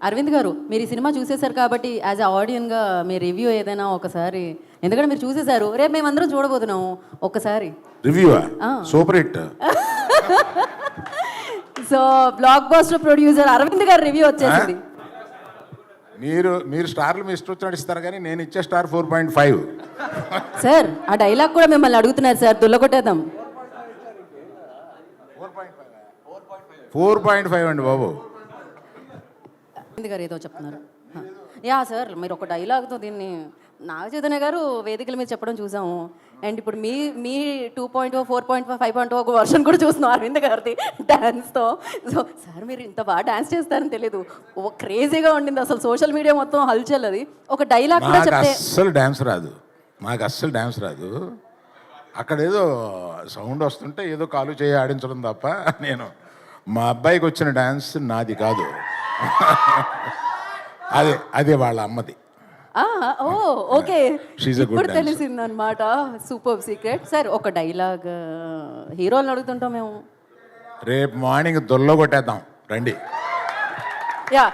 అరవింద్ గారు మీరు ఈ సినిమా చూసేశారు కాబట్టి యాజ్ అ ఆడియన్గా మీ రివ్యూ ఏదైనా ఒకసారి, ఎందుకంటే మీరు చూసేశారు, రేపు మేమందరం చూడబోతున్నాము ఒక్కసారి రివ్యూవా? Super hit. So blockbuster producer Aravind గారు రివ్యూ వచ్చేసింది. మీరు స్టార్లు మీ ఇష్టం వచ్చినట్టు ఇస్తారు కానీ నేను ఇచ్చే స్టార్ 4.5. సార్ ఆ డైలాగ్ కూడా మిమ్మల్ని అడుగుతున్నారు సార్, దుల్లగొట్టేద్దాం. 4.5 అండి బాబు. అరవింద్ గారు ఏదో చెప్తున్నారు. యా సార్, మీరు ఒక డైలాగ్తో దీన్ని నాగ చైతన్య గారు వేదికల మీద చెప్పడం చూసాము. అండ్ ఇప్పుడు మీ 2.0, 4.5, 5.0 ఒక వర్షన్ కూడా చూస్తున్నాం అరవింద్ గారిది డ్యాన్స్తో. సో సార్ మీరు ఇంత బాగా డ్యాన్స్ చేస్తారని తెలియదు, ఓ క్రేజీగా ఉండింది అసలు, సోషల్ మీడియా మొత్తం హల్చల్. అది ఒక డైలాగ్ కూడా చెప్తే అస్సలు డ్యాన్స్ రాదు, నాకు అస్సలు డ్యాన్స్ రాదు. అక్కడ ఏదో సౌండ్ వస్తుంటే ఏదో కాలు చేయి ఆడించడం తప్ప నేను మా అబ్బాయికి వచ్చిన డ్యాన్స్ నాది కాదు. అదే వాళ్ళ అమ్మది. ఓ ఓకే, She's a good ఇప్పుడు dancer. తెలిసింది అనమాట. Super secret. సార్ ఒక డైలాగ్ హీరోలను అడుగుతుంటాం మేము. రేపు మార్నింగ్ దొల్లో కొట్టేద్దాం రండి. యా